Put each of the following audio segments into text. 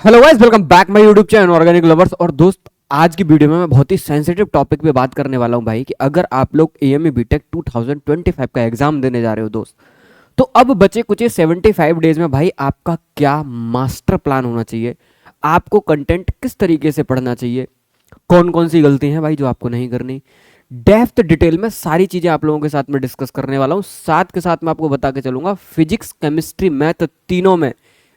Hello guys, welcome back my YouTube channel organic lovers. और दोस्त, आज की वीडियो में मैं बहुत ही सेंसिटिव टॉपिक पे बात करने वाला हूं भाई कि अगर आप लोग एएमयू बीटेक 2025 का एग्जाम देने जा रहे हो दोस्त, तो अब बचे कुछ 75 डेज में भाई आपका क्या मास्टर प्लान होना चाहिए। आपको कंटेंट किस तरीके से पढ़ना चाहिए, कौन कौन सी गलती हैं भाई जो आपको नहीं करनी, डेप्थ डिटेल में सारी चीजें आप लोगों के साथ में डिस्कस करने वाला हूं। साथ के साथ मैं आपको बता के चलूंगा फिजिक्स केमिस्ट्री मैथ तीनों में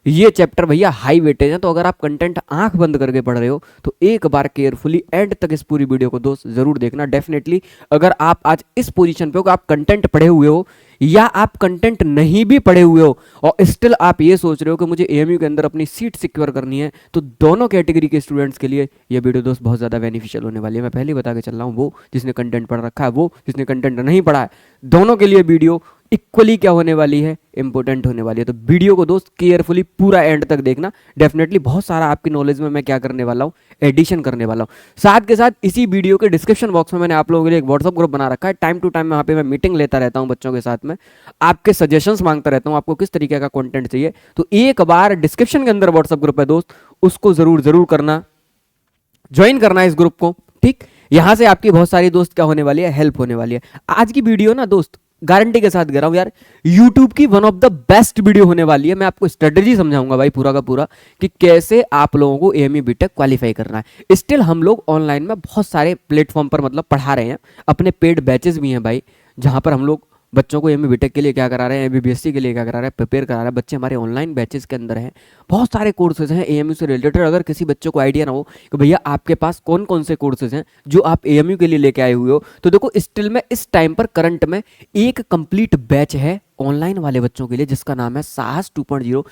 ये चैप्टर भैया हाई वेटेज है। तो अगर आप कंटेंट आंख बंद करके पढ़ रहे हो तो एक बार केयरफुली एंड तक इस पूरी वीडियो को दोस्त जरूर देखना। डेफिनेटली अगर आप आज इस पोजीशन पे हो कि आप कंटेंट पढ़े हुए हो या आप कंटेंट नहीं भी पढ़े हुए हो और स्टिल आप ये सोच रहे हो कि मुझे एएमयू के अंदर अपनी सीट सिक्योर करनी है, तो दोनों कैटेगरी के स्टूडेंट्स के लिए ये वीडियो दोस्त बहुत ज़्यादा बेनिफिशियल होने वाली है। मैं पहले ही बता के चल रहा हूँ, वो जिसने कंटेंट पढ़ रखा है, वो जिसने कंटेंट नहीं पढ़ा है, दोनों के लिए वीडियो इक्वली क्या होने वाली है, इंपॉर्टेंट होने वाली है। तो वीडियो को दोस्त केयरफुली पूरा एंड तक देखना। डेफिनेटली बहुत सारा आपकी नॉलेज में मैं क्या करने वाला हूँ, एडिशन करने वाला हूँ। साथ के साथ इसी वीडियो के डिस्क्रिप्शन बॉक्स में मैंने आप लोगों के लिए एक व्हाट्सअप ग्रुप बना रखा है। टाइम टू टाइम वहाँ पे मैं मीटिंग लेता रहता हूँ बच्चों के साथ में, आपके सजेशंस मांगता रहता हूँ आपको किस तरीके का कंटेंट चाहिए। तो एक बार डिस्क्रिप्शन के अंदर व्हाट्सअप ग्रुप है दोस्त, उसको जरूर जरूर करना, ज्वाइन करना है इस ग्रुप को। ठीक, यहां से आपकी बहुत सारी दोस्त क्या होने वाली है, हेल्प होने वाली है। आज की वीडियो ना दोस्त गारंटी के साथ कह रहा हूं यार, YouTube की one of the best video होने वाली है। मैं आपको स्ट्रेटेजी समझाऊंगा भाई पूरा का पूरा कि कैसे आप लोगों को एएमयू बीटेक क्वालिफाई करना है। स्टिल हम लोग ऑनलाइन में बहुत सारे प्लेटफॉर्म पर मतलब पढ़ा रहे हैं, अपने पेड बैचेस भी हैं भाई, जहां पर हम लोग बच्चों को एएमयू बीटेक के लिए क्या करा रहे हैं, एमबीबीएससी के लिए क्या करा रहे हैं, प्रिपेयर करा रहे हैं। बच्चे हमारे ऑनलाइन बैचेस के अंदर हैं, बहुत सारे कोर्सेज हैं एएमयू से रिलेटेड। अगर किसी बच्चों को आइडिया ना हो कि भैया आपके पास कौन कौन से कोर्सेज हैं जो आप एएमयू के लिए लेके आए हुए हो, तो देखो स्टिल में इस टाइम पर करंट में एक कंप्लीट बैच है ऑनलाइन वाले बच्चों के लिए जिसका नाम है साहस 2.0।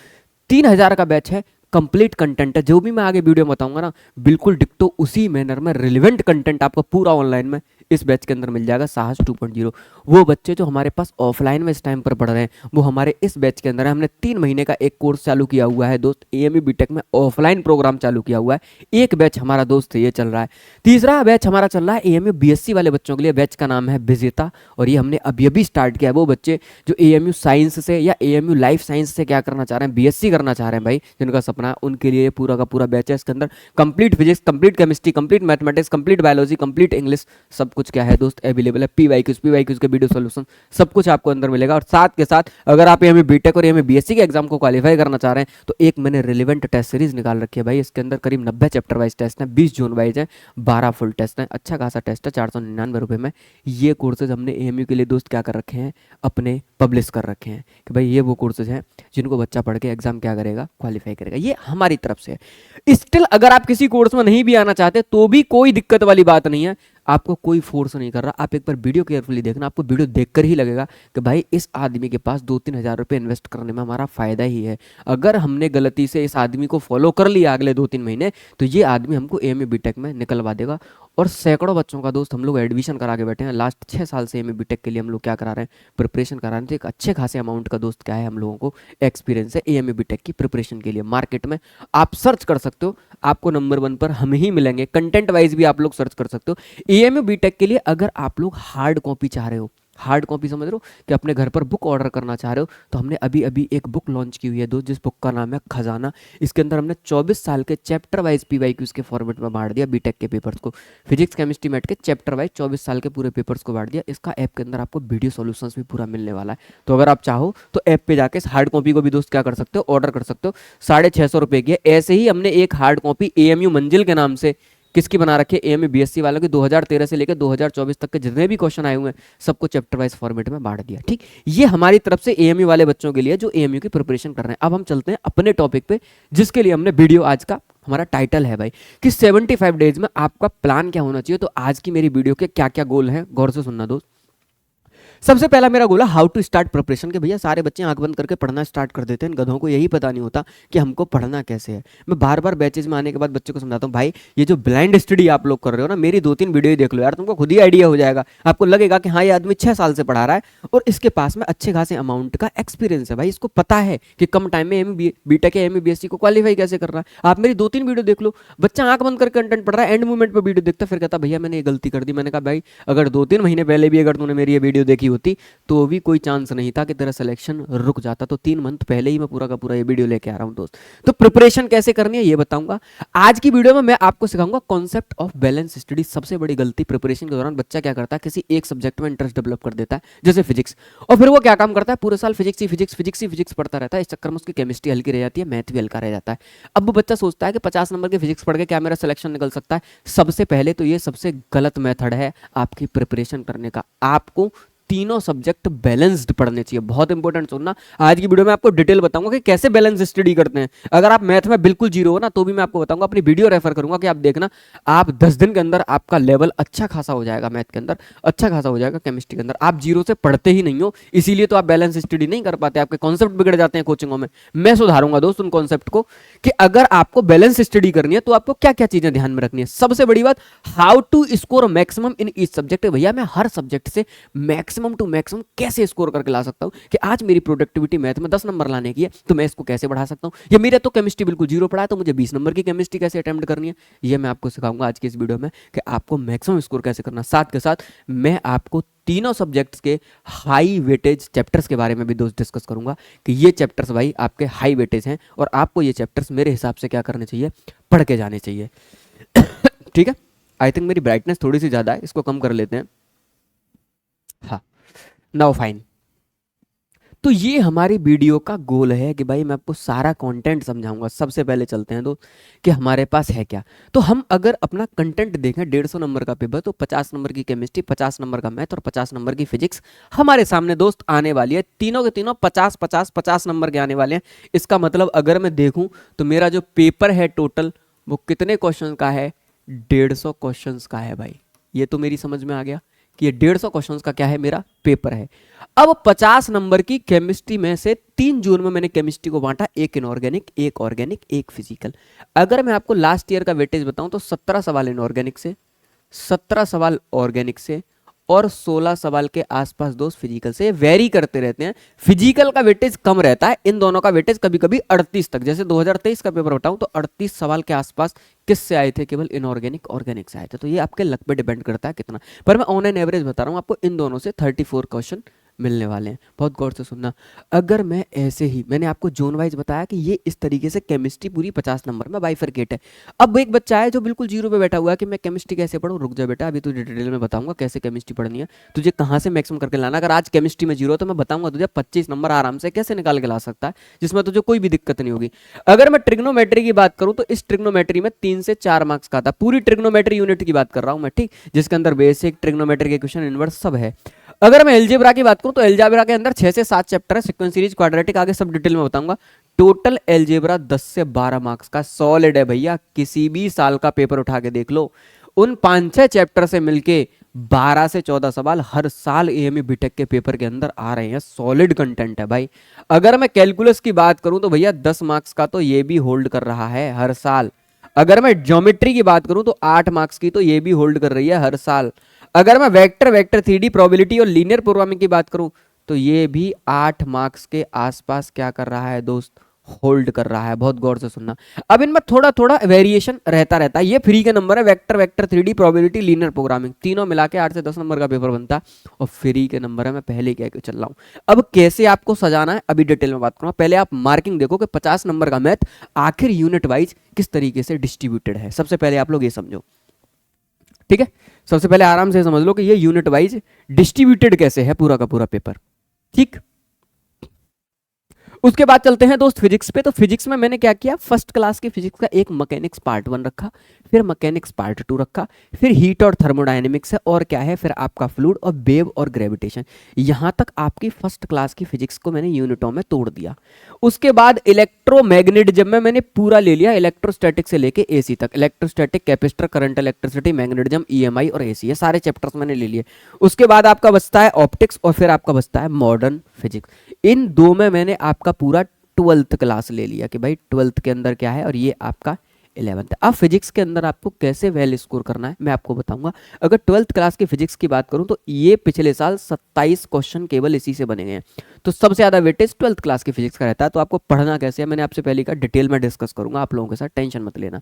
3,000 का बैच है, कंप्लीट कंटेंट है। जो भी मैं आगे वीडियो में बताऊंगा ना, बिल्कुल डिक्टो उसी मैनर में रिलेवेंट कंटेंट आपको पूरा ऑनलाइन में इस बैच के अंदर मिल जाएगा साहस 2.0। वो बच्चे जो हमारे पास ऑफलाइन में इस टाइम पर पढ़ रहे हैं वो हमारे इस बैच के अंदर है। हमने 3 महीने का एक कोर्स चालू किया हुआ है दोस्त, एएमयू बीटेक में ऑफलाइन प्रोग्राम चालू किया हुआ है। एक बैच हमारा दोस्त ये चल रहा है। तीसरा बैच हमारा चल रहा है एएमयू बीएससी वाले बच्चों के लिए, बैच का नाम है विजेता। और ये हमने अभी अभी स्टार्ट किया है। वो बच्चे जो एएमयू साइंस से या एएमयू लाइफ साइंस से क्या करना चाह रहे हैं, बीएससी करना चाह रहे हैं भाई, जिनका सपना है, उनके लिए पूरा का पूरा बैच है। इसके अंदर complete physics, complete chemistry, complete mathematics, complete biology, complete English, सब कुछ क्या है दोस्त अवेलेबल है। पीवाईक्यूज के वीडियो सॉल्यूशन सब कुछ आपको अंदर मिलेगा। और साथ के साथ अगर आप एएमयू बीटेक और एएमयू बीएससी के एग्जाम को क्वालिफाई करना चाह रहे हैं तो एक मैंने रिलेवेंट टेस्ट सीरीज निकाल रखी है भाई। इसके अंदर करीब 90 चैप्टर वाइज टेस्ट है, 20 जोन वाइज है, 12 फुल टेस्ट है। अच्छा खासा टेस्ट है, 499 रुपए में। ये कोर्सेज हमने एएमयू के लिए दोस्त क्या कर रखे हैं, अपने पब्लिश कर रखे हैं कि भाई ये वो कोर्सेज हैं जिनको बच्चा पढ़ के एग्जाम क्या करेगा, क्वालिफाई करेगा। ये हमारी तरफ से है। स्टिल अगर आप किसी कोर्स में नहीं भी आना चाहते तो भी कोई दिक्कत वाली बात नहीं है, आपको कोई फोर्स नहीं कर रहा। आप एक बार वीडियो केयरफुली देखना, आपको वीडियो देखकर ही लगेगा कि भाई इस आदमी के पास 2-3 हज़ार रुपये इन्वेस्ट करने में हमारा फायदा ही है। अगर हमने गलती से इस आदमी को फॉलो कर लिया अगले 2-3 महीने, तो ये आदमी हमको एएमयू बीटेक में निकलवा देगा। और सैकड़ों बच्चों का दोस्त हम लोग एडमिशन करा के बैठे हैं। लास्ट 6 साल से एएमयू बीटेक के लिए हम लोग क्या करा रहे हैं, प्रिपरेशन करा रहे हैं। तो एक अच्छे खासे अमाउंट का दोस्त क्या है, हम लोगों को एक्सपीरियंस है एएमयू बीटेक की प्रिपरेशन के लिए। मार्केट में आप सर्च कर सकते हो, आपको नंबर 1 पर हम ही मिलेंगे। कंटेंट वाइज भी आप लोग सर्च कर सकते हो एएमयू बीटेक के लिए। अगर आप लोग हार्ड कॉपी चाह रहे हो, हार्ड कॉपी समझ रहे हो कि अपने घर पर बुक ऑर्डर करना चाह रहे हो, तो हमने अभी अभी एक बुक लॉन्च की हुई है दोस्त, जिस बुक का नाम है खजाना। इसके अंदर हमने 24 साल के चैप्टर वाइज पीवाईक्यूज के फॉर्मेट में बांट दिया बीटेक के पेपर्स को, फिजिक्स केमिस्ट्री मैथ के चैप्टर वाइज 24 साल के पूरे पेपर्स को बांट दिया। इसका ऐप के अंदर आपको वीडियो सॉल्यूशंस भी पूरा मिलने वाला है। तो अगर आप चाहो तो ऐप पे जाके हार्ड कॉपी को भी दोस्त क्या कर सकते हो, ऑर्डर कर सकते हो। 650 रुपये की है। ऐसे ही हमने एक हार्ड कॉपी एएमयू मंजिल के नाम से किसकी बना रखी है, एएमयू बीएससी वालों की, 2013 से लेकर 2024 तक के जितने भी क्वेश्चन आए हुए हैं सबको चैप्टर वाइज फॉर्मेट में बांट दिया। ठीक, ये हमारी तरफ से एएमयू वाले बच्चों के लिए जो एएमयू की प्रिपरेशन कर रहे हैं। अब हम चलते हैं अपने टॉपिक पे, जिसके लिए हमने वीडियो आज का हमारा टाइटल है भाई कि 75 डेज में आपका प्लान क्या होना चाहिए। तो आज की मेरी वीडियो के क्या क्या गोल हैं, गौर से सुनना दोस्त। सबसे पहला मेरा गोल है हाउ टू स्टार्ट प्रिपरेशन। के भैया सारे बच्चे आंख बंद करके पढ़ना स्टार्ट कर देते हैं, इन गधों को यही पता नहीं होता कि हमको पढ़ना कैसे है। मैं बार बार बैचेज में आने के बाद बच्चों को समझाता हूँ, भाई ये जो ब्लाइंड स्टडी आप लोग कर रहे हो ना, मेरी 2-3 वीडियो ही देख लो यार, तुमको खुद ही आइडिया हो जाएगा। आपको लगेगा कि हाँ ये आदमी 6 साल से पढ़ा रहा है और इसके पास में अच्छे खासे अमाउंट का एक्सपीरियंस है भाई, इसको पता है कि कम टाइम में एमबी बीटेक या एमबी बीएससी को क्वालिफाई कैसे कर रहा है। आप मेरी 2-3 वीडियो देख लो, बच्चा आंख बंद करके कंटेंट पढ़ रहा है, एंड मूवमेंट पर वीडियो देखता फिर कहता भैया मैंने ये गलती कर दी। मैंने कहा भाई अगर 2-3 महीने पहले भी अगर तूने मेरी ये वीडियो देखी होती तो भी कोई चांस नहीं था कि तेरा सिलेक्शन रुक जाता। तो 3 मंथ पहले ही मैं पूरा का पूरा ये वीडियो लेके आ रहा हूँ दोस्त। तो प्रिपरेशन कैसे करनी है ये बताऊंगा आज की वीडियो में। मैं आपको सिखाऊंगा कॉन्सेप्ट ऑफ बैलेंस स्टडी। सबसे बड़ी गलती प्रिपरेशन के दौरान बच्चा क्या करता है, किसी एक सब्जेक्ट में इंटरेस्ट डेवलप कर देता है, जैसे फिजिक्स, और फिर वो क्या काम करता है, पूरे साल फिजिक्स ही फिजिक्स फिजिक्स ही फिजिक्स पढ़ता रहता है। इस चक्कर में उसकी केमिस्ट्री हल्की रह जाती है, मैथ भी हल्का रह जाता है। अब वो बच्चा सोचता है कि 50 नंबर के फिजिक्स पढ़ के क्या मेरा सिलेक्शन निकल सकता है। सबसे पहले तो ये सबसे गलत मेथड है आपकी प्रिपरेशन करने का। आपको तीनों सब्जेक्ट बैलेंस्ड पढ़ने चाहिए। बहुत इंपॉर्टेंट सुनना, आज की वीडियो में आपको डिटेल बताऊंगा कि कैसे बैलेंस स्टडी करते हैं। अगर आप मैथ में बिल्कुल जीरो हो ना तो भी मैं आपको बताऊंगा, अपनी वीडियो रेफर करूंगा कि आप देखना, आप 10 दिन के अंदर आपका लेवल अच्छा खासा हो जाएगा, मैथ के अंदर अच्छा खासा हो जाएगा, केमिस्ट्री के अंदर। आप जीरो से पढ़ते ही नहीं हो, इसीलिए तो आप बैलेंस स्टडी नहीं कर पाते, आपके कॉन्सेप्ट बिगड़ जाते हैं कोचिंगों में। मैं सुधारूंगा दोस्त उन कॉन्सेप्ट को कि अगर आपको बैलेंस स्टडी करनी है तो आपको क्या क्या चीजें ध्यान में रखनी है। सबसे बड़ी बात, how to score maximum in each subject. भैया मैं हर सब्जेक्ट से मैक्सिमम टू मैक्सिमम कैसे स्कोर करके ला सकता हूं कि आज मेरी प्रोडक्टिविटी मैथ में 10 नंबर लाने की है तो मैं इसको कैसे बढ़ा सकता हूं, या मेरे तो केमिस्ट्री बिल्कुल जीरो पड़ा है तो मुझे 20 नंबर की केमिस्ट्री कैसे अटेम्प्ट करनी है, ये मैं आपको सिखाऊंगा आज की इस वीडियो में कि आपको मैक्सिमम स्कोर कैसे करना। साथ के साथ मैं आपको तीनों सब्जेक्ट्स के हाई वेटेज चैप्टर्स के बारे में भी दोस्त डिस्कस करूंगा कि ये चैप्टर्स भाई आपके हाई वेटेज हैं और आपको ये चैप्टर्स मेरे हिसाब से क्या करने चाहिए, पढ़ के जाने चाहिए। ठीक है, आई थिंक मेरी ब्राइटनेस थोड़ी सी ज्यादा है, इसको कम कर लेते हैं। हाँ, नाउ फाइन। तो ये हमारी वीडियो का गोल है कि भाई मैं आपको सारा कंटेंट समझाऊंगा। सबसे पहले चलते हैं दोस्त कि हमारे पास है क्या। तो हम अगर अपना कंटेंट देखें, 150 नंबर का पेपर, तो 50 नंबर की केमिस्ट्री, 50 नंबर का मैथ और 50 नंबर की फिजिक्स हमारे सामने दोस्त आने वाली है। तीनों के तीनों 50 नंबर के आने वाले हैं। इसका मतलब अगर मैं देखूं तो मेरा जो पेपर है टोटल वो कितने क्वेश्चन का है, 150 क्वेश्चन का है भाई। ये तो मेरी समझ में आ गया कि ये 150 क्वेश्चंस का क्या है, मेरा पेपर है। अब 50 नंबर की केमिस्ट्री में से 3 जून में मैंने केमिस्ट्री को बांटा, एक इनऑर्गेनिक, एक ऑर्गेनिक, एक फिजिकल। अगर मैं आपको लास्ट ईयर का वेटेज बताऊं तो 17 सवाल इनऑर्गेनिक से, 17 सवाल ऑर्गेनिक से और 16 सवाल के आसपास दोस्त फिजिकल से। वेरी करते रहते हैं, फिजिकल का वेटेज कम रहता है, इन दोनों का वेटेज कभी कभी 38 तक। जैसे 2023 का पेपर बताऊं तो 38 सवाल के आसपास किससे आए थे, केवल इनऑर्गेनिक ऑर्गेनिक से आए थे। तो ये आपके लक पे डिपेंड करता है कितना, पर मैं ऑन एन एवरेज बता रहा हूं आपको, इन दोनों से 34 क्वेश्चन मिलने वाले हैं। बहुत गौर से सुनना। अगर मैं ऐसे ही, मैंने आपको जोन वाइज बताया कि ये इस तरीके से केमिस्ट्री पूरी 50 नंबर में बाइफरकेट है। अब एक बच्चा है जो बिल्कुल जीरो पे बैठा हुआ है कि मैं केमिस्ट्री कैसे पढ़ूं, रुक जा बेटा, अभी तुझे डिटेल में बताऊंगा कैसे केमिस्ट्री पढ़नी है, तुझे कहां से मैक्सिमम करके लाना। अगर आज केमिस्ट्री में जीरो तो मैं बताऊंगा तुझे 25 नंबर आराम से कैसे निकाल के ला सकता है, जिसमें तुझे कोई भी दिक्कत नहीं होगी। अगर मैं ट्रिग्नोमेट्री की बात करूं तो इस ट्रिग्नोमेट्री में 3 से 4 मार्क्स का था। पूरी ट्रिग्नोमेट्री यूनिट की बात कर रहा हूं मैं, ठीक, जिसके अंदर बेसिक, ट्रिग्नोमेट्री के क्वेश्चन, इनवर्स सब है। अगर मैं एलजेब्रा की बात करूं तो एलजेब्रा के अंदर 6 से 7 चैप्टर है, सीक्वेंस सीरीज, क्वाड्रेटिक, आगे सब डिटेल में बताऊंगा। टोटल एलजेब्रा 10 से 12 मार्क्स का सॉलिड है भैया। किसी भी साल का पेपर उठा के देख लो, उन 5-6 चैप्टर से मिलके 12 से 14 सवाल हर साल एएमयू बीटेक के पेपर के अंदर आ रहे हैं। सॉलिड कंटेंट है भाई। अगर मैं कैलकुलस की बात करूं तो भैया 10 मार्क्स का तो ये भी होल्ड कर रहा है हर साल। अगर मैं ज्योमेट्री की बात करूं तो 8 मार्क्स की तो ये भी होल्ड कर रही है हर साल। अगर मैं वेक्टर 3D प्रोबेबिलिटी और लीनियर प्रोग्रामिंग की बात करूं तो ये भी 8 मार्क्स के आसपास क्या कर रहा है दोस्त, होल्ड कर रहा है। बहुत गौर से सुनना। अब इनमें थोड़ा थोड़ा वेरिएशन रहता है। ये फ्री के नंबर है, vector 3D probability, linear programming, तीनों मिला के 8 से 10 नंबर का पेपर बनता है और फ्री के नंबर है। मैं पहले कह के चल रहा हूं। अब कैसे आपको सजाना है अभी डिटेल में बात करूंगा। पहले आप मार्किंग देखो कि 50 नंबर का मैथ आखिर यूनिट वाइज किस तरीके से डिस्ट्रीब्यूटेड है। सबसे पहले आप लोग ये समझो, ठीक है, सबसे पहले आराम से समझ लो कि ये यूनिट वाइज डिस्ट्रीब्यूटेड कैसे है पूरा का पूरा पेपर, ठीक। उसके बाद चलते हैं दोस्त फिजिक्स पे। तो फिजिक्स में मैंने क्या किया, फर्स्ट क्लास की फिजिक्स का एक मैकेनिक्स पार्ट 1 रखा, फिर मैकेनिक्स पार्ट 2 रखा, फिर हीट और थर्मोडायनेमिक्स है, और क्या है, फिर आपका फ्लूइड और वेव और ग्रेविटेशन। यहां तक आपकी फर्स्ट क्लास की फिजिक्स को मैंने यूनिटों में तोड़ दिया। उसके बाद इलेक्ट्रोमैग्नेटिज्म में मैंने पूरा ले लिया, इलेक्ट्रोस्टैटिक से लेके एसी तक, electrostatic, capacitor, current, electricity, magnetism, EMI और एसी, ये सारे चैप्टर्स मैंने ले लिए। उसके बाद आपका बचता है ऑप्टिक्स और फिर आपका बचता है मॉडर्न फिजिक्स। इन दो में मैंने आपका पूरा 12th क्लास ले लिया कि भाई 12th के अंदर क्या है, और ये आपका 11th है। अब फिजिक्स के अंदर आपको कैसे वेल स्कोर करना है मैं आपको बताऊंगा। अगर 12th क्लास की फिजिक्स की बात करूं तो ये पिछले साल 27 क्वेश्चन केवल इसी से बने गए हैं। तो सबसे ज्यादा वेटेज 12th क्लास की फिजिक्स का रहता है। तो आपको पढ़ना कैसे है मैंने आपसे पहले का डिटेल में डिस्कस करूंगा आप लोगों के साथ, टेंशन मत लेना।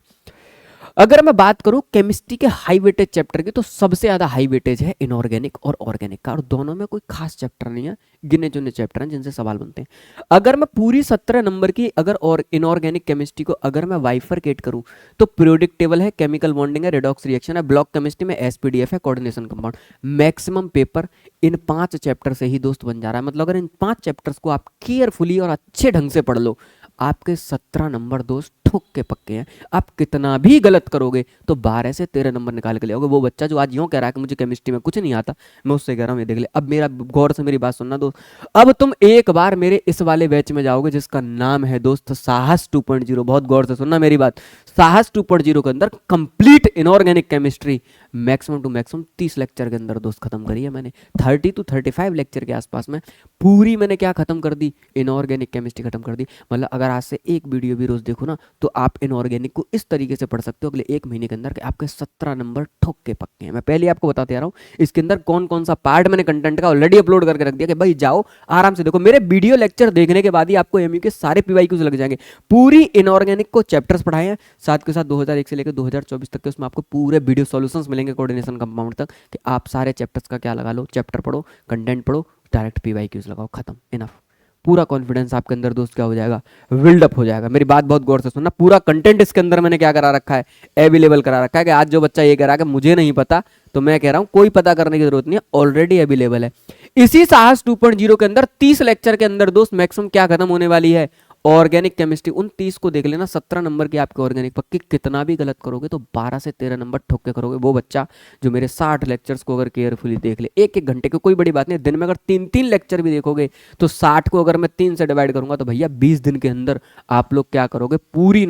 अगर मैं बात करूं केमिस्ट्री के हाई वेटेज चैप्टर की, तो सबसे ज्यादा हाई वेटेज है इनऑर्गेनिक और ऑर्गेनिक का, और दोनों में कोई खास चैप्टर नहीं है, गिने चुने चैप्टर हैं जिनसे सवाल बनते हैं। अगर मैं पूरी 17 नंबर की अगर और इनऑर्गेनिक केमिस्ट्री को अगर मैं वाइफरकेट करूं, तो पीरियोडिक टेबल है, केमिकल बॉन्डिंग है, रेडॉक्स रिएक्शन है, ब्लॉक केमिस्ट्री में एसपीडीएफ है, coordination compound. Maximum paper in 5 chapter से ही दोस्त बन जा रहा है। मतलब अगर इन 5 चैप्टर्स को आप केयरफुली और अच्छे ढंग से पढ़ लो, आपके 17 नंबर दोस्त ठोक के पक्के हैं। आप कितना भी गलत करोगे तो 12 से 13 नंबर निकाल के ले आओगे। वो बच्चा जो आज यूं कह रहा है कि मुझे केमिस्ट्री में कुछ नहीं आता, मैं उससे कह रहा हूँ ये देख ले। अब मेरा गौर से मेरी बात सुनना दोस्त, अब तुम एक बार मेरे इस वाले बैच में जाओगे जिसका नाम है दोस्त साहस 2.0। बहुत गौर से सुनना मेरी बात। साहस 2.0 के अंदर complete inorganic chemistry maximum to maximum 30 lecture के अंदर दोस्त खत्म करी है मैंने। 30 to 35 लेक्चर के आसपास में पूरी मैंने क्या खत्म कर दी, इनऑर्गेनिक केमिस्ट्री खत्म कर दी। मतलब अगर आज से एक वीडियो भी रोज देखो ना, तो आप इनऑर्गेनिक को इस तरीके से पढ़ सकते हो अगले एक महीने के अंदर कि आपके 17 नंबर ठोक के पक्के हैं। मैं पहले आपको बताते आ रहा हूँ इसके अंदर कौन कौन सा पार्ट मैंने कंटेंट का ऑलरेडी अपलोड करके रख दिया कि भाई जाओ आराम से देखो। मेरे वीडियो लेक्चर देखने के बाद ही आपको एमयू के सारे पीवाईक्यूज लग जाएंगे। पूरी इनऑर्गेनिक को चैप्टर्स पढ़ाए हैं, साथ के साथ 2001 से लेकर 2024 तक के उसमें आपको पूरे वीडियो सॉल्यूशंस मिलेंगे कोऑर्डिनेशन कंपाउंड तक, कि आप सारे चैप्टर्स का क्या लगा लो, चैप्टर पढ़ो, कंटेंट पढ़ो, डायरेक्ट पीवाईक्यूज लगाओ, खत्म, इनफ। पूरा कॉन्फिडेंस आपके अंदर दोस्त क्या हो जाएगा, बिल्ड अप हो जाएगा। मेरी बात बहुत गौर से सुनना। पूरा कंटेंट इसके अंदर मैंने क्या करा रखा है, अवेलेबल करा रखा है। कि आज जो बच्चा ये कह रहा है कि मुझे नहीं पता, तो मैं कह रहा हूं कोई पता करने की जरूरत नहीं है, ऑलरेडी अवेलेबल है। इसी साहस 2.0 के अंदर 30 लेक्चर के अंदर दोस्त मैक्सिमम क्या खत्म होने वाली है, ऑर्गेनिक केमिस्ट्री। उन 30 को देख लेना, 17 नंबर की आपके ऑर्गेनिक पक्की। कितना भी गलत करोगे तो 12 से 13 नंबर ठोक के करोगे। वो बच्चा जो मेरे 60 लेक्चर्स को अगर केयरफुली देख ले, एक एक घंटे के, कोई बड़ी बात नहीं, दिन में अगर 3-3 लेक्चर भी देखोगे, तो 60 को अगर मैं 3 से डिवाइड करूंगा, तो भैया 20 दिन के अंदर आप लोग क्या करोगे, पूरी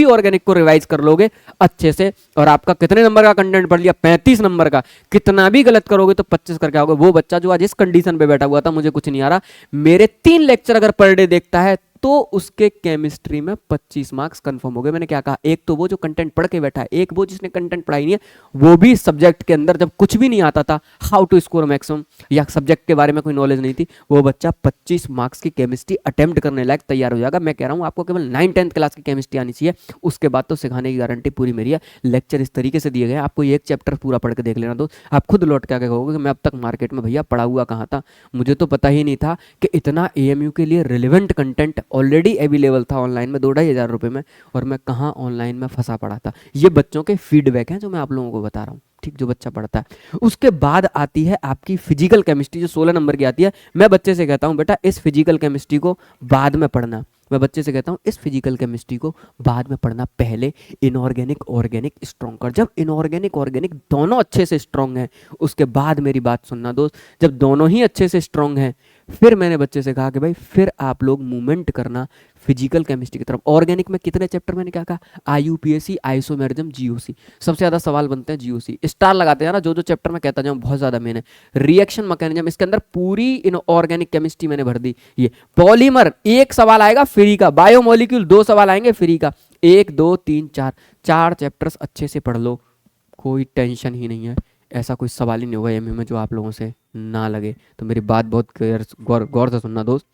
ऑर्गेनिक को रिवाइज कर लोगे अच्छे से। और आपका कितने नंबर का कंटेंट पढ़ लिया, 35 नंबर का। कितना भी गलत करोगे तो 25 करके आओगे। वो बच्चा जो आज इस कंडीशन पे बैठा हुआ था, मुझे कुछ नहीं आ रहा, मेरे 3 लेक्चर अगर पर डे देखता है, तो उसके केमिस्ट्री में 25 मार्क्स कंफर्म हो गए। मैंने क्या कहा, एक तो वो जो कंटेंट पढ़ के बैठा है, एक वो जिसने कंटेंट पढ़ाई नहीं है, वो भी सब्जेक्ट के अंदर जब कुछ भी नहीं आता था, हाउ टू स्कोर मैक्सिमम या सब्जेक्ट के बारे में कोई नॉलेज नहीं थी, वो बच्चा 25 मार्क्स की केमिस्ट्री अटेम्प्ट करने लायक तैयार हो जाएगा। मैं कह रहा हूं आपको केवल 9-10 क्लास की केमिस्ट्री आनी चाहिए, उसके बाद तो सिखाने की गारंटी पूरी मेरी है। लेक्चर इस तरीके से दिए गए, आपको एक चैप्टर पूरा पढ़ के देख लेना दोस्त, आप खुद लौट के कहोगे कि मैं अब तक मार्केट में भैया पढ़ा हुआ कहाँ था, मुझे तो पता ही नहीं था कि इतना एएमयू के लिए रिलेवेंट कंटेंट ऑलरेडी अवेलेबल था ऑनलाइन में 2-2.5 हज़ार रुपए में, और मैं कहाँ ऑनलाइन में फंसा पड़ा था। ये बच्चों के फीडबैक हैं जो मैं आप लोगों को बता रहा हूँ, ठीक, जो बच्चा पढ़ता है। उसके बाद आती है आपकी फिजिकल केमिस्ट्री, जो 16 नंबर की आती है। मैं बच्चे से कहता हूँ बेटा इस फिजिकल केमिस्ट्री को बाद में पढ़ना, मैं बच्चे से कहता हूँ इस फिजिकल केमिस्ट्री को बाद में पढ़ना, पहले इनऑर्गेनिक ऑर्गेनिक स्ट्रॉन्ग कर। जब इनऑर्गेनिक ऑर्गेनिक दोनों अच्छे से स्ट्रॉन्ग हैं, उसके बाद मेरी बात सुनना दोस्त, जब दोनों ही अच्छे से स्ट्रॉन्ग हैं, फिर मैंने बच्चे से कहा कि भाई फिर आप लोग मूवमेंट करना फिजिकल केमिस्ट्री की तरफ। ऑर्गेनिक में कितने चैप्टर मैंने क्या कहा, आईयूपीएसी, आइसोमेरिज्म, जीओसी। सबसे ज्यादा सवाल बनते हैं जीओसी, स्टार लगाते हैं ना, जो जो चैप्टर मैं कहता जाऊँ बहुत ज्यादा मेन है। रिएक्शन मैकेनिज्म, इसके अंदर पूरी इनऑर्गेनिक केमिस्ट्री मैंने भर दी। ये पॉलीमर, एक सवाल आएगा फ्री का, बायोमोलिक्यूल 2 सवाल आएंगे फ्री का, 1 2 3 4 चैप्टर्स अच्छे से पढ़ लो, कोई टेंशन ही नहीं है। ऐसा कोई सवाल ही नहीं होगा एमए में जो आप लोगों से ना लगे। तो मेरी बात बहुत गौर से सुनना दोस्त,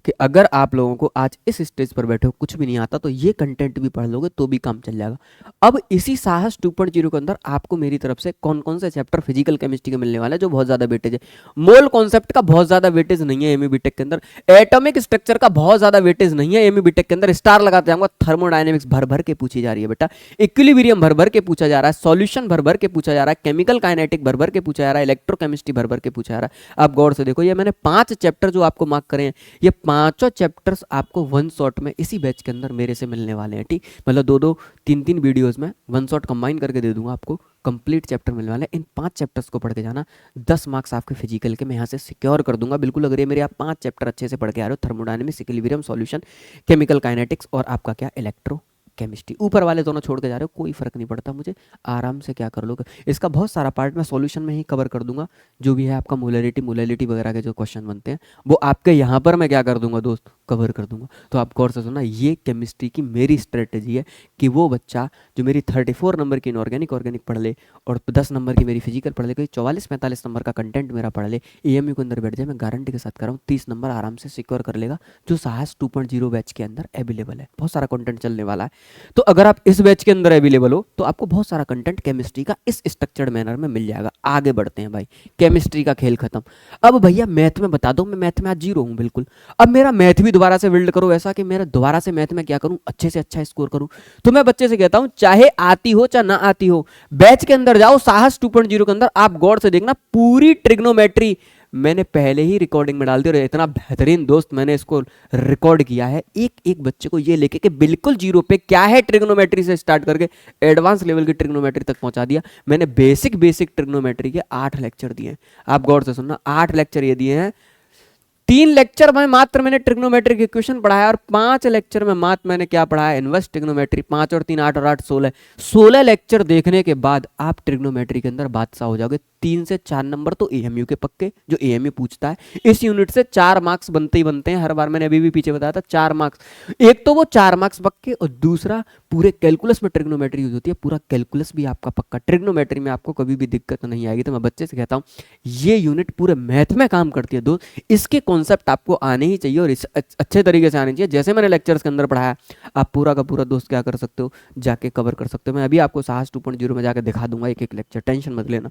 कि अगर आप लोगों को आज इस स्टेज पर बैठे हो कुछ भी नहीं आता, तो ये कंटेंट भी पढ़ लोगे तो भी काम चल जाएगा। अब इसी साहस 2.0 के अंदर आपको मेरी तरफ से कौन कौन से चैप्टर फिजिकल केमिस्ट्री के मिलने वाले हैं जो बहुत ज्यादा वेटेज है। मोल कॉन्सेप्ट का बहुत ज्यादा वेटेज नहीं है एमई बीटेक के अंदर, एटॉमिक स्ट्रक्चर का बहुत ज्यादा वेटेज नहीं है एमई बीटेक के अंदर। स्टार लगाते जाऊंगा, थर्मोडायनेमिक्स भर भर के पूछी जा रही है बेटा, इक्विलिब्रियम भर भर के पूछा जा रहा है, सॉल्यूशन भर भर के पूछा जा रहा है, केमिकल काइनेटिक भर भर के पूछा जा रहा है, इलेक्ट्रोकेमिस्ट्री भर भर के पूछा जा रहा है। आप गौर से देखो, ये मैंने 5 चैप्टर जो आपको मार्क करे हैं, ये 5 चैप्टर आपको वन शॉट में इसी बैच के अंदर मेरे से मिलने वाले हैं, ठीक। मतलब 2-2 3-3 वीडियोस में वन शॉट कंबाइन करके दे दूंगा आपको, कंप्लीट चैप्टर मिलने वाले हैं। इन 5 चैप्टर्स को पढ़ के जाना, 10 मार्क्स आपके फिजिकल के मैं यहाँ से सिक्योर कर दूंगा बिल्कुल। अगर ये मेरे आप 5 चैप्टर अच्छे से पढ़ के आ रहे हो, thermodynamics, equilibrium, solution, chemical kinetics और आपका क्या इलेक्ट्रो केमिस्ट्री, ऊपर वाले दोनों छोड़ के जा रहे हो, कोई फर्क नहीं पड़ता मुझे, आराम से क्या कर लोगे। इसका बहुत सारा पार्ट मैं सॉल्यूशन में ही कवर कर दूंगा, जो भी है आपका मोलैरिटी वगैरह के जो क्वेश्चन बनते हैं वो आपके यहाँ पर मैं क्या कर दूंगा दोस्त, कवर कर दूंगा। तो आप गौर से सुनना, ये केमिस्ट्री की मेरी स्ट्रेटजी है कि वो बच्चा जो मेरी 34 नंबर की इनऑर्गेनिक ऑर्गेनिक पढ़ ले और 10 नंबर की मेरी फिजिकल पढ़ ले, कोई 44-45 नंबर का कंटेंट मेरा पढ़ ले, एएमयू के अंदर बैठ जाए, मैं गारंटी के साथ कर रहा हूँ 30 नंबर आराम से सिक्योर कर लेगा, जो साहस 2.0 बैच के अंदर अवेलेबल है। बहुत सारा कंटेंट चलने वाला है। तो अगर आप इस बैच के अंदर अवेलेबल हो तो आपको बहुत सारा कंटेंट केमिस्ट्री का इस स्ट्रक्चर्ड मैनर में मिल जाएगा। आगे बढ़ते हैं भाई, केमिस्ट्री का खेल खत्म। अब भैया मैथ में बता दो, मैं मैथ में आज जीरो हूँ बिल्कुल। अब मेरा मैथ भी दोबारा से बिल्ड करो ऐसा कि मेरा दोबारा से मैथ में क्या करूं, अच्छे से अच्छा स्कोर करूं। तो मैं बच्चे से कहता हूं चाहे आती हो चाहे ना आती हो, बैच के अंदर जाओ साहस 2.0 के अंदर, आप गौर से देखना पूरी ट्रिग्नोमेट्री मैंने पहले ही रिकॉर्डिंग में डाल दी और इतना बेहतरीन दोस्त मैंने इसको रिकॉर्ड किया है एक एक बच्चे को ये लेके कि बिल्कुल जीरो पे क्या है ट्रिग्नोमेट्री से स्टार्ट करके एडवांस लेवल की ट्रिग्नोमेट्री तक पहुंचा दिया मैंने। बेसिक बेसिक ट्रिग्नोमेट्री के 8 लेक्चर दिए हैं। आप गौर से सुनना, 8 लेक्चर ये दिए हैं। 3 लेक्चर में मात्र मैंने ट्रिग्नोमेट्रिक इक्वेशन पढ़ाया और 5 लेक्चर में मात्र मैंने क्या पढ़ाया, इनवर्स ट्रिग्नोमेट्री। 5 और 3 8 और 8 16 लेक्चर देखने के बाद आप ट्रिग्नोमेट्री के अंदर बादशाह हो जाओगे। 3 से 4 नंबर तो एएमयू के पक्के, जो एएमयू पूछता है। इस यूनिट से 4 मार्क्स बनते ही बनते हैं हर बार, मैंने अभी भी पीछे बताया था 4 मार्क्स। एक तो वो 4 मार्क्स पक्के और दूसरा पूरे कैलकुलस में ट्रिग्नोमेट्री यूज होती है, पूरा कैलकुलस भी आपका पक्का। ट्रिग्नोमेट्री में आपको कभी भी दिक्कत नहीं आएगी। तो मैं बच्चे से कहता हूँ ये यूनिट पूरे मैथ में काम करती है दोस्त, इसके कॉन्सेप्ट आपको आने ही चाहिए और इस अच्छे तरीके से आने चाहिए। जैसे मैंने लेक्चर्स के अंदर पढ़ाया आप पूरा का पूरा दोस्त क्या कर सकते हो, जाके कवर कर सकते हो। मैं अभी आपको साहस 2.0 में जाकर दिखा दूंगा एक एक लेक्चर, टेंशन मत लेना।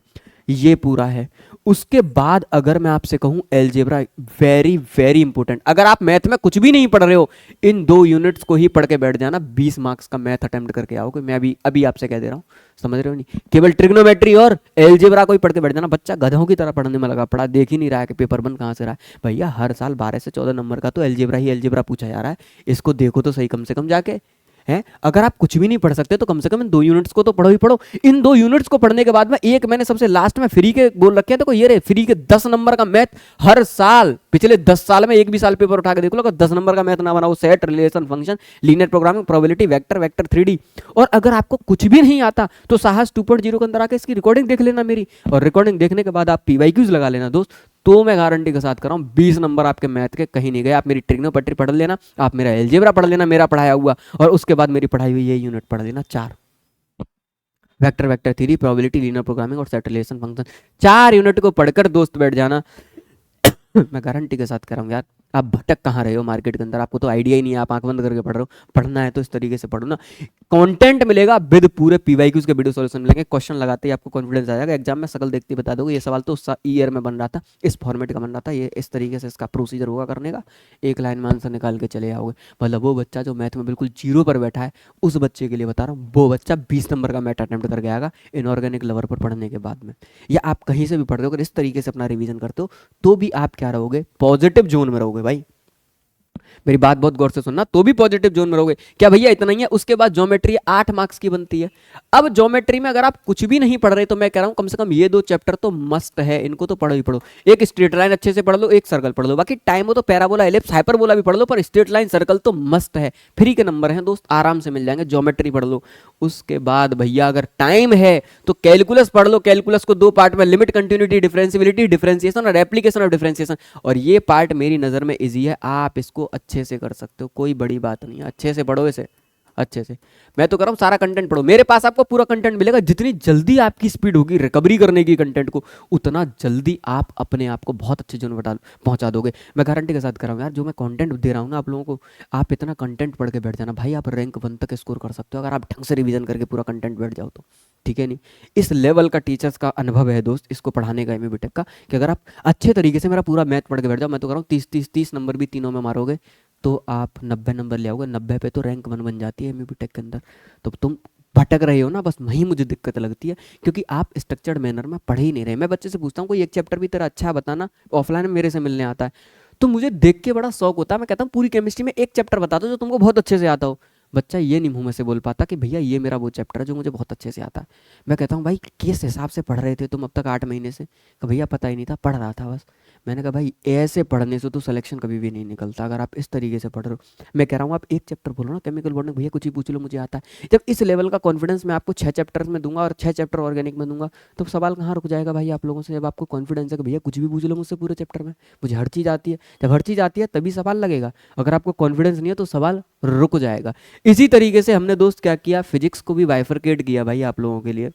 ये पूरा है। उसके बाद अगर मैं आपसे कहूं अलजेब्रा, वेरी वेरी इंपॉर्टेंट। अगर आप मैथ में कुछ भी नहीं पढ़ रहे हो, इन 2 यूनिट्स को ही पढ़ के बैठ जाना, 20 मार्क्स का मैथ अटेम्प्ट करके आओगे। मैं अभी अभी आपसे कह दे रहा हूं, समझ रहे हो नहीं? केवल ट्रिग्नोमेट्री और अलजेब्रा को ही पढ़ के बैठ जाना। बच्चा गधों की तरह पढ़ने में लगा पड़ा, देख ही नहीं रहा है कि पेपर बन कहां से रहा है। भैया हर साल 12 से 14 नंबर का तो अलजेब्रा ही अलजेब्रा पूछा जा रहा है, इसको देखो तो सही कम से कम जाके है। अगर आप कुछ भी नहीं पढ़ सकते तो कम से कम इन 2 यूनिट्स को तो पढ़ो ही पढ़ो। इन 2 यूनिट्स को पढ़ने के बाद में एक मैंने सबसे लास्ट में फ्री के बोल रखे हैं, तो ये रे फ्री के 10 नंबर का मैथ हर साल, पिछले 10 साल में एक भी साल पेपर उठा के देख लो, अगर 10 नंबर का मैथ ना बनाओ, set, relation, function, linear programming, probability, vector, vector 3D। और अगर आपको कुछ भी नहीं आता तो साहस 2.0 के अंदर आके इसकी रिकॉर्डिंग देख लेना मेरी, और रिकॉर्डिंग देखने के बाद आप पीवाईक्यूज लगा लेना दोस्त। तो मैं गारंटी के साथ कर रहा हूँ 20 नंबर आपके मैथ के कहीं नहीं गए। आप मेरी ट्रिग्नोमेट्री पढ़ लेना, आप मेरा अलजेब्रा पढ़ लेना, मेरा पढ़ाया हुआ, और उसके बाद मेरी पढ़ाई हुई ये यूनिट पढ़ लेना 4, vector, vector theory, probability, linear programming और सेट, रिलेशन, फंक्शन। 4 यूनिट को पढ़कर दोस्त बैठ जाना। मैं गारंटी के साथ कर रहा हूँ यार, आप भटक कहाँ रहे हो मार्केट के अंदर, आपको तो आइडिया ही नहीं है, आप आंख बंद करके पढ़ रहे हो। पढ़ना है तो इस तरीके से पढ़ो ना। कंटेंट मिलेगा विद पूरे पीवाईक्यूज के वीडियो सॉल्यूशन मिलेंगे। क्वेश्चन लगाते ही आपको कॉन्फिडेंस आ जाएगा, एग्जाम में शकल देखते ही बता दोगे ये सवाल तो उस ईयर में बन रहा था, इस फॉर्मेट का बन रहा था, ये इस तरीके से इसका प्रोसीजर होगा करने का, एक लाइन में आंसर निकाल के चले आओगे। मतलब वो बच्चा जो मैथ में बिल्कुल जीरो पर बैठा है, उस बच्चे के लिए बता रहा हूँ, वो बच्चा 20 नंबर का मैथ अटेम्प्ट करके आएगा इनऑर्गेनिक लवर पर पढ़ने के बाद में। या आप कहीं से भी पढ़ते हो, अगर इस तरीके से अपना रिवीजन करते हो तो भी आप क्या रहोगे, पॉजिटिव जोन में रहोगे भाई। मेरी बात बहुत गौर से सुनना, तो भी पॉजिटिव जोन में रहोगे। क्या भैया इतना ही है? उसके बाद ज्योमेट्री 8 मार्क्स की बनती है। अब ज्योमेट्री में अगर आप कुछ भी नहीं पढ़ रहे तो मैं कह रहा हूं कम से कम ये 2 चैप्टर तो मस्ट है, इनको तो पढ़ो ही पढ़ो। एक स्ट्रेट लाइन अच्छे से पढ़ लो, एक सर्कल पढ़ लो, बाकी टाइम हो तो पैराबोला, एलिप्स, हाइपरबोला भी पढ़ लो, पर स्ट्रेट लाइन सर्कल तो मस्ट है। फ्री के नंबर हैं दोस्त, आराम से मिल जाएंगे। ज्योमेट्री पढ़ लो। उसके बाद भैया अगर टाइम है तो कैलकुलस पढ़ लो। कैलकुलस को 2 पार्ट में, लिमिट, कंटिन्यूटी, डिफरेंशियबिलिटी, डिफरेंशिएशन और एप्लीकेशन ऑफ डिफरेंशिएशन। और ये पार्ट मेरी नजर में इजी है, आप इसको अच्छे से कर सकते हो, कोई बड़ी बात नहीं है। अच्छे से पढ़ो इसे, अच्छे से। मैं तो कर रहा हूं सारा कंटेंट पढ़ो, मेरे पास आपको पूरा कंटेंट मिलेगा। जितनी जल्दी आपकी स्पीड होगी रिकवरी करने की कंटेंट को, उतना जल्दी आप अपने आप को बहुत अच्छे जोन पहुंचा दोगे। मैं गारंटी के साथ कर रहा हूं यार, जो मैं कंटेंट दे रहा हूं ना आप लोगों को, आप इतना कंटेंट पढ़ के बैठ जाना भाई, आप रैंक 1 तक स्कोर कर सकते हो अगर आप ढंग से रिवीजन करके पूरा कंटेंट बैठ जाओ तो। ठीक है नहीं, इस लेवल का टीचर्स का अनुभव है दोस्त इसको पढ़ाने का, एमए बीटेक का, कि अगर आप अच्छे तरीके से मेरा पूरा मैथ पढ़ के बैठ जाओ, मैं तो कर रहा हूँ 30 नंबर भी तीनों में मारोगे तो आप 90 नंबर ले आओगे। 90 पे तो रैंक 1 बन जाती है एमए बीटेक के अंदर। तो तुम भटक रहे हो ना, बस वहीं मुझे दिक्कत लगती है, क्योंकि आप स्ट्रक्चर्ड मैनर में पढ़ ही नहीं रहे। मैं बच्चे से पूछता हूँ कोई एक चैप्टर भी तेरा अच्छा है बताना, ऑफलाइन में मेरे से मिलने आता है तो मुझे देख के बड़ा शौक होता है। मैं कहता हूँ पूरी केमिस्ट्री में एक चैप्टर बता दो जो तुमको बहुत अच्छे से आता हो। बच्चा ये नहीं मुंह में से बोल पाता कि भैया ये मेरा वो चैप्टर है जो मुझे बहुत अच्छे से आता है। मैं कहता हूँ भाई किस हिसाब से पढ़ रहे थे तुम अब तक 8 महीने से? कि भैया पता ही नहीं था, पढ़ रहा था बस। मैंने कहा भाई ऐसे पढ़ने से तो सिलेक्शन कभी भी नहीं निकलता, अगर आप इस तरीके से पढ़ रहे हो। मैं कह रहा हूँ आप एक चैप्टर बोलो ना केमिकल बॉन्डिंग, भैया कुछ ही पूछ लो मुझे आता है। जब इस लेवल का कॉन्फिडेंस मैं आपको 6 चैप्टर्स में दूंगा और 6 चैप्टर ऑर्गेनिक में दूंगा, तो सवाल कहाँ रुक जाएगा भाई आप लोगों से। जब आपको कॉन्फिडेंस है कि भैया कुछ भी पूछ लो मुझसे पूरे चैप्टर में, मुझे हर चीज़ आती है, जब हर चीज़ आती है तभी सवाल लगेगा। अगर आपको कॉन्फिडेंस नहीं है तो सवाल रुक जाएगा। इसी तरीके से हमने दोस्त क्या किया, फिजिक्स को भी बाइफरकेट किया भाई आप लोगों के लिए,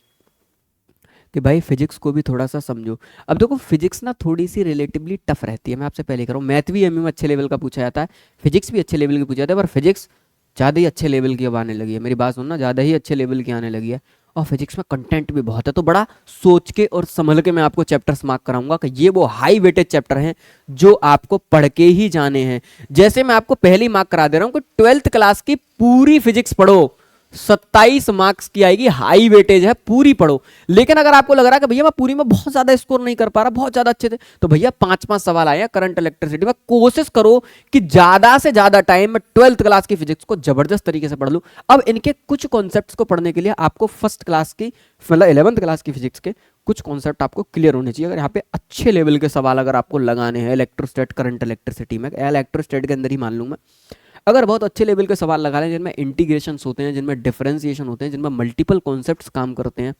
कि भाई फिजिक्स को भी थोड़ा सा समझो। अब देखो फिजिक्स ना थोड़ी सी रिलेटिवली टफ रहती है, मैं आपसे पहले कह रहा हूँ। मैथ भी एमयू में अच्छे लेवल का पूछा जाता है, फिजिक्स भी अच्छे लेवल की पूछा जाता है, पर फिजिक्स ज़्यादा ही अच्छे लेवल की अब आने लगी है। मेरी बात सुनना, ज़्यादा ही अच्छे लेवल की आने लगी है। और फिजिक्स में कंटेंट भी बहुत है, तो बड़ा सोच के और संभल के मैं आपको चैप्टर्स मार्क कराऊंगा कि ये वो हाई वेटेज चैप्टर हैं जो आपको पढ़ के ही जाने हैं। जैसे मैं आपको पहले ही मार्क करा दे रहा हूँ कि 12th क्लास की पूरी फिजिक्स पढ़ो, 27 मार्क्स की आएगी, हाई वेटेज है, पूरी पढ़ो। लेकिन अगर आपको लग रहा है कि भैया मैं पूरी में बहुत ज्यादा स्कोर नहीं कर पा रहा, बहुत ज्यादा अच्छे थे, तो भैया 5-5 सवाल आए हैं करंट इलेक्ट्रिसिटी में, कोशिश करो कि ज्यादा से ज्यादा टाइम में 12th क्लास की फिजिक्स को जबरदस्त तरीके से पढ़ लूं। अब इनके कुछ कॉन्सेप्ट्स को पढ़ने के लिए आपको फर्स्ट क्लास की मतलब 11th क्लास की फिजिक्स के कुछ कॉन्सेप्ट आपको क्लियर होने चाहिए। अगर यहाँ पे अच्छे लेवल के सवाल अगर आपको लगाने हैं इलेक्ट्रोस्टैट करंट इलेक्ट्रिसिटी में, इलेक्ट्रोस्टैट के अंदर ही मान लूँ मैं, अगर बहुत अच्छे लेवल के सवाल लगा लें जिनमें इंटीग्रेशंस होते हैं, जिनमें डिफरेंशिएशन होते हैं, जिनमें मल्टीपल कॉन्सेप्ट्स काम करते हैं,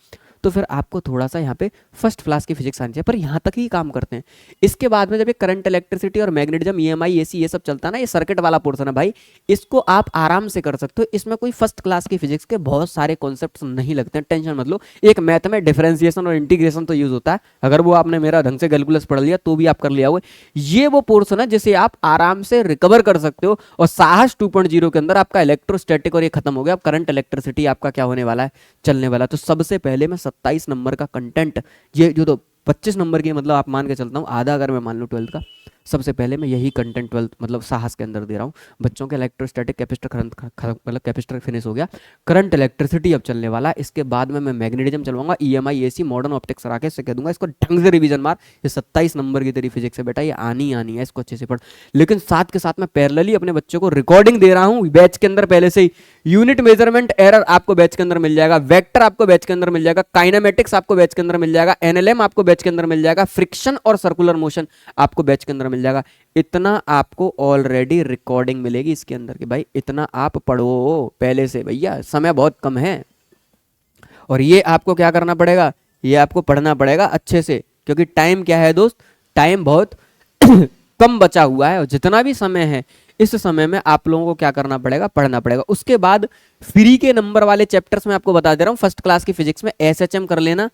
तो फिर आपको थोड़ा सा यहाँ पे फर्स्ट क्लास की फिजिक्स आनी चाहिए, पर यहाँ तक ही काम करते हैं। इसके बाद में जब ये करंट इलेक्ट्रिसिटी और मैग्नेटिज्म ईएमआई एसी ये सब चलता है ना, ये सर्किट वाला पोर्शन है भाई, इसको आप आराम से कर सकते हो। इसमें कोई फर्स्ट क्लास की फिजिक्स के बहुत सारे कॉन्सेप्ट्स नहीं लगते हैं, टेंशन मत लो। एक मैथ में डिफरेंशिएशन और इंटीग्रेशन तो यूज होता है, अगर वो आपने मेरा ढंग से कैलकुलस पढ़ लिया तो भी आप कर लिया हो। ये वो पोर्शन है जिसे आप आराम से रिकवर कर सकते हो। और साहस 2.0 के अंदर आपका इलेक्ट्रोस्टैटिक और ये खत्म हो गया, अब करंट इलेक्ट्रिसिटी आपका क्या होने वाला है, चलने वाला। तो सबसे पहले मैं 27 नंबर का कंटेंट, ये जो तो 25 नंबर की मतलब आप मान के चलता हूँ आधा, अगर मैं मान लूँ 12th का, सबसे पहले मैं यही कंटेंट 12th मतलब साहस के अंदर दे रहा हूँ। बच्चों के इलेक्ट्रोस्टैटिक कैपेसिटर मतलब कैपेसिटर फिनिश हो गया, करंट इलेक्ट्रिसिटी अब चलने वाला है। इसके बाद में मैं मैग्नेटिज्म चलवाऊंगा, ईएमआई एसी मॉडर्न ऑप्टिक्स रखा के कह दूंगा इसको ढंग से रिवीजन मार। ये 27 नंबर की तेरी फिजिक्स है बेटा, ये आनी है, इसको अच्छे से पढ़। लेकिन साथ के साथ मैं पैरेलली अपने बच्चों को रिकॉर्डिंग दे रहा हूँ बैच के अंदर पहले से ही। यूनिट मेजरमेंट एरर आपको बैच के अंदर मिल जाएगा, वेक्टर आपको बैच के अंदर मिल जाएगा, काइनेमेटिक्स आपको बैच के अंदर मिल जाएगा, एनएलएम आपको बैच के अंदर मिल जाएगा, फ्रिक्शन और सर्कुलर मोशन आपको बैच के अंदर मिल जाएगा। इतना आपको ऑलरेडी रिकॉर्डिंग मिलेगी इसके अंदर कि भाई इतना आप पढ़ो पहले से, भैया समय बहुत कम है। और ये आपको क्या करना पड़ेगा, ये आपको पढ़ना पड़ेगा अच्छे से, क्योंकि टाइम क्या है दोस्त, टाइम बहुत कम बचा हुआ है। और जितना भी समय है इस समय में आप लोगों को क्या करना पड़ेगा, पढ़ना पड़ेगा। उसके बाद फ्री के नंबर वाले चैप्टर्स में आपको बता दे रहा हूं, फर्स्ट क्लास की फिजिक्स में एसएचएम कर लेना,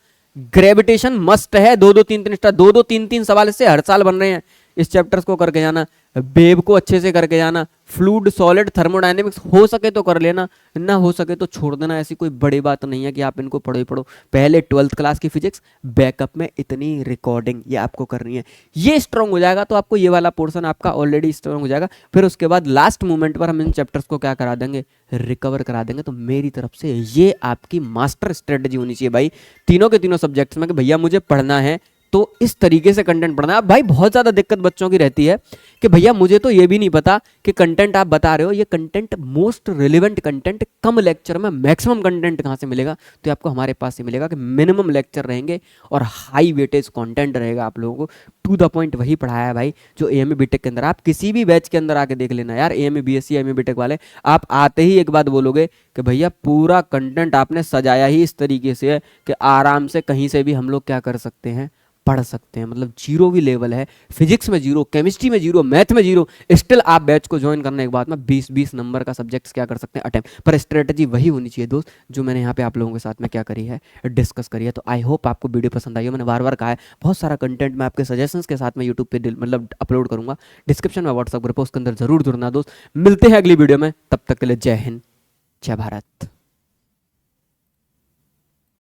ग्रेविटेशन मस्ट है, 2-2 3-3 सवाल इससे हर साल बन रहे हैं, इस चैप्टर्स को करके जाना। वेव को अच्छे से करके जाना, फ्लूइड सॉलिड थर्मोडायनेमिक्स हो सके तो कर लेना, ना हो सके तो छोड़ देना। ऐसी कोई बड़ी बात नहीं है कि आप इनको पढ़ो ही पढ़ो। पहले 12th क्लास की फिजिक्स, बैकअप में इतनी रिकॉर्डिंग ये आपको करनी है। ये स्ट्रांग हो जाएगा तो आपको ये वाला पोर्शन आपका ऑलरेडी स्ट्रांग हो जाएगा। फिर उसके बाद लास्ट मोमेंट पर हम इन चैप्टर्स को क्या करा देंगे, रिकवर करा देंगे। तो मेरी तरफ से ये आपकी मास्टर स्ट्रेटजी होनी चाहिए भाई, तीनों के तीनों सब्जेक्ट्स में, कि भैया मुझे पढ़ना है तो इस तरीके से कंटेंट पढ़ना है। अब भाई बहुत ज़्यादा दिक्कत बच्चों की रहती है कि भैया मुझे तो ये भी नहीं पता कि कंटेंट आप बता रहे हो, ये कंटेंट मोस्ट रिलेवेंट कंटेंट कम लेक्चर में मैक्सिमम कंटेंट कहाँ से मिलेगा। तो आपको हमारे पास से मिलेगा कि मिनिमम लेक्चर रहेंगे और हाई वेटेज कंटेंट रहेगा आप लोगों को। टू द पॉइंट वही पढ़ाया है भाई जो एएमए बीटेक के अंदर। आप किसी भी बैच के अंदर आके देख लेना यार, एएमए बीएससी एएमए बीटेक वाले, आप आते ही एक बात बोलोगे कि भैया पूरा कंटेंट आपने सजाया ही इस तरीके से है कि आराम से कहीं से भी हम लोग क्या कर सकते हैं, पढ़ सकते हैं। मतलब जीरो भी लेवल है, फिजिक्स में जीरो, केमिस्ट्री में जीरो, मैथ में जीरो, स्टिल आप बैच को ज्वाइन करने के बाद में 20-20 नंबर का सब्जेक्ट्स क्या कर सकते हैं, अटेम्प्ट। पर स्ट्रेटजी वही होनी चाहिए दोस्त जो मैंने यहाँ पे आप लोगों के साथ में क्या करी है, डिस्कस करी है। तो आई होप आपको वीडियो पसंद आई हो। मैंने बार बार कहा है बहुत सारा कंटेंट मैं आपके सजेशंस के साथ में यूट्यूब पे मतलब अपलोड करूंगा, डिस्क्रिप्शन में व्हाट्सएप ग्रुप उसके अंदर जरूर जुड़ना दोस्त। मिलते हैं अगली वीडियो में, तब तक के लिए जय हिंद, जय भारत।